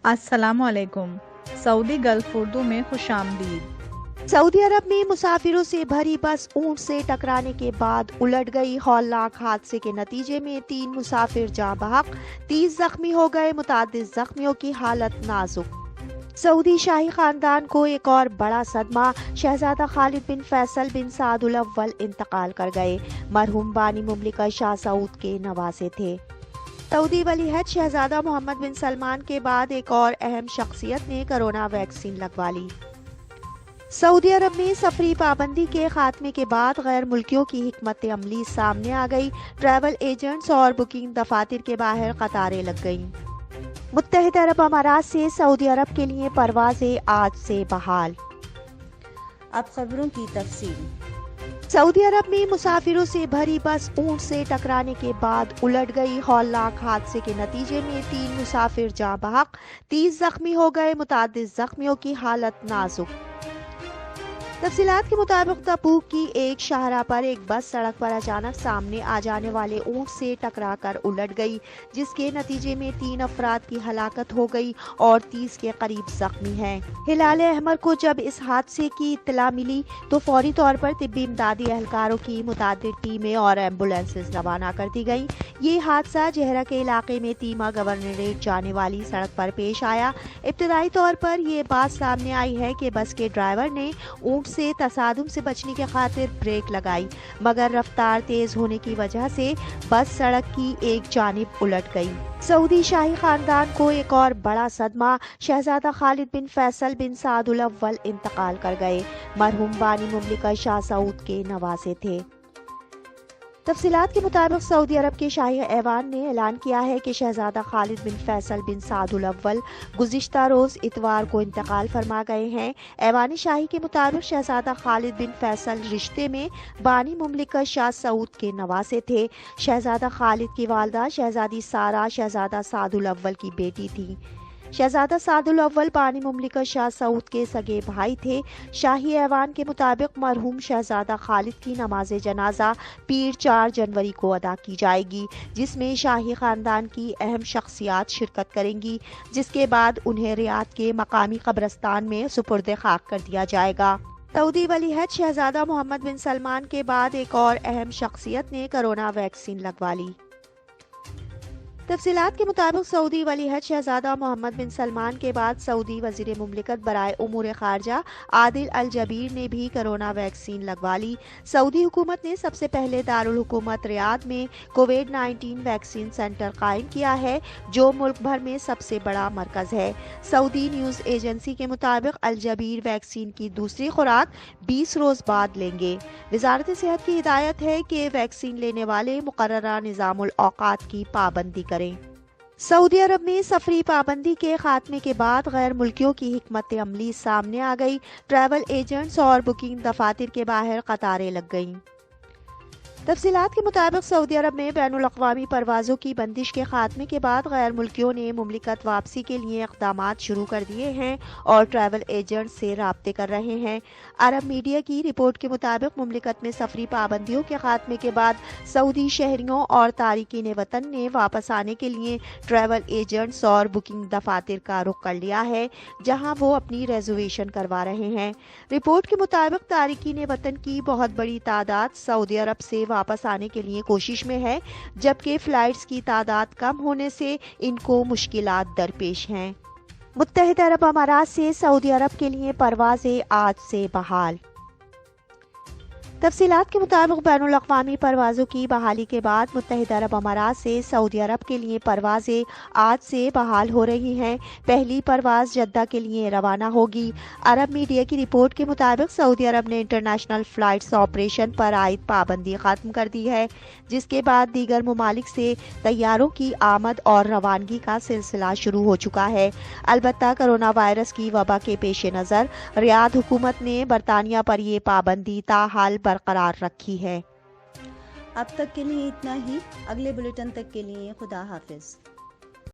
अस्सलाम वालेकुम। Saudi gulf Urdu में खुश आमदीद। सऊदी अरब में मुसाफिरों से भरी बस ऊंट से टकराने के बाद उलट गई। हौलनाक हादसे के नतीजे में 3 मुसाफिर जाँ बहक, 30 जख्मी हो गए। मुतादिद जख्मियों की हालत नाजुक। सऊदी शाही खानदान को एक और बड़ा सदमा। शहजादा खालिद बिन फैसल बिन साद अल अव्वल इंतकाल कर गए। मरहूम बानी मुमलिका शाह सऊद के नवासे थे। सऊदी वलीअहद शहजादा मोहम्मद बिन सलमान के बाद एक और अहम शख्सियत ने कोरोना वैक्सीन लगवा ली। सऊदी अरब में सफरी पाबंदी के खात्मे के बाद गैर मुल्कियों की हिकमत अमली सामने आ गई। ट्रैवल एजेंट्स और बुकिंग दफातर के बाहर कतारें लग गईं। मुत्तहिदा अरब अमारात से सऊदी अरब के लिए परवाजें आज से बहाल। अब खबरों की तफसील। सऊदी अरब में मुसाफिरों से भरी बस ऊंट से टकराने के बाद उलट गई। हौलनाक हादसे के नतीजे में 3 मुसाफिर जाँ बहक, 30 जख्मी हो गए। मुतादिद जख्मियों की हालत नाजुक। तफसीलात के मुताबिक तबूक की एक शाहराह पर एक बस सड़क पर अचानक सामने आ जाने वाले ऊंट से टकराकर उलट गई, जिसके नतीजे में 3 अफराद की हलाकत हो गई और 30 के करीब जख्मी हैं। हिलाल अहमर को जब इस हादसे की इत्तला मिली तो फौरी तौर पर तिब्बी इमदादी एहलकारों की मुतादिद टीमें और एम्बुलेंसेज रवाना कर दी गई। ये हादसा जहरा के इलाके में तीमा गवर्नरेट जाने वाली सड़क पर पेश आया। इब्तदाई तौर पर यह बात सामने आई है कि बस के ड्राइवर ने ऊंट से तसादुम से बचने की खातिर ब्रेक लगाई, मगर रफ्तार तेज होने की वजह से बस सड़क की एक जानिब उलट गई। सऊदी शाही खानदान को एक और बड़ा सदमा। शहजादा खालिद बिन फैसल बिन साद अल अव्वल इंतकाल कर गए। मरहूम बानी मुमलिका शाह सऊद के नवासे थे। तफसीलात के मुताबिक सऊदी अरब के शाही ऐवान ने ऐलान किया है कि शहजादा खालिद बिन फैसल बिन साद अल अव्वल गुज़िश्ता रोज़ इतवार को इंतकाल फरमा गए हैं। ऐवान शाही के मुताबिक शहजादा खालिद बिन फैसल रिश्ते में बानी मुमलिका शाह सऊद के नवासे थे। शहजादा खालिद की वालदा शहजादी सारा शहजादा साद अल अव्वल की बेटी थी। शहजादा साद अल अव्वल बानी मुमलिका शाह सऊद के सगे भाई थे। शाही ऐवान के मुताबिक मरहूम शहजादा खालिद की नमाज जनाजा पीर 4 जनवरी को अदा की जाएगी, जिसमें शाही खानदान की अहम शख्सियात शिरकत करेंगी, जिसके बाद उन्हें रियाद के मकामी कब्रिस्तान में सुपुर्द खाक कर दिया जाएगा। सऊदी वलीअहद शहजादा मोहम्मद बिन सलमान के बाद एक और अहम शख्सियत ने कोरोना वैक्सीन लगवा ली। तफसीलात के मुताबिक सऊदी वलीअहद शहजादा मोहम्मद बिन सलमान के बाद सऊदी वजीर मुमलिकत बराए उमूर खारजा आदिल अल जबीर ने भी कोरोना वैक्सीन लगवा ली। सऊदी हुकूमत ने सबसे पहले दारुल हुकूमत रियाद में कोविड-19 वैक्सीन सेंटर कायम किया है, जो मुल्क भर में सबसे बड़ा मरकज है। सऊदी न्यूज़ एजेंसी के मुताबिक अल जबीर वैक्सीन की दूसरी खुराक 20 रोज बाद लेंगे। वजारत सेहत की हिदायत है कि वैक्सीन लेने वाले मुकर्ररा निज़ामुल औकात की पाबंदी करें। सऊदी अरब में सफरी पाबंदी के खात्मे के बाद गैर मुल्कियों की हिकमत अमली सामने आ गई। ट्रैवल एजेंट्स और बुकिंग दफातर के बाहर कतारें लग गईं। तफसीलात के मुताबिक सऊदी अरब में बैनुल अक़वामी परवाज़ों की बंदिश के खात्मे के बाद गैर मुल्कियों ने मुमलिकत वापसी के लिए इक़दामात शुरू कर दिए हैं और ट्रैवल एजेंट्स से राब्ते कर रहे हैं। अरब मीडिया की रिपोर्ट के मुताबिक मुमलिकत में सफरी पाबंदियों के खात्मे के बाद सऊदी शहरियों और तारिकीन वतन ने वापस आने के लिए ट्रैवल एजेंट्स और बुकिंग दफातर का रुख कर लिया है, जहाँ वो अपनी रिजर्वेशन करवा रहे हैं। रिपोर्ट के मुताबिक तारिकीन वतन की बहुत बड़ी तादाद सऊदी अरब से वापस आने के लिए कोशिश में है, जबकि फ्लाइट्स की तादाद कम होने से इनको मुश्किलात दरपेश हैं। मुत्तहिदा अरब अमारात से सऊदी अरब के लिए परवाजें आज से बहाल। तफसीलात के मुताबिक बैनुल अक़वामी परवाज़ों की बहाली के बाद मुत्तहिदा अरब अमारात से सऊदी अरब के लिए परवाजें आज से बहाल हो रही हैं। पहली परवाज़ जद्दा के लिए रवाना होगी। अरब मीडिया की रिपोर्ट के मुताबिक सऊदी अरब ने इंटरनेशनल फ़्लाइट्स ऑपरेशन पर आयद पाबंदी ख़त्म कर दी है, जिसके बाद दीगर ममालिक से तैयारों की आमद और रवानगी का सिलसिला शुरू हो चुका है। अलबत्ता कोरोना वायरस की वबा के पेश नज़र रियाद हुकूमत ने बरतानिया पर ये पाबंदी ताहाल बरकरार रखी है। अब तक के लिए इतना ही। अगले बुलेटिन तक के लिए खुदा हाफिज।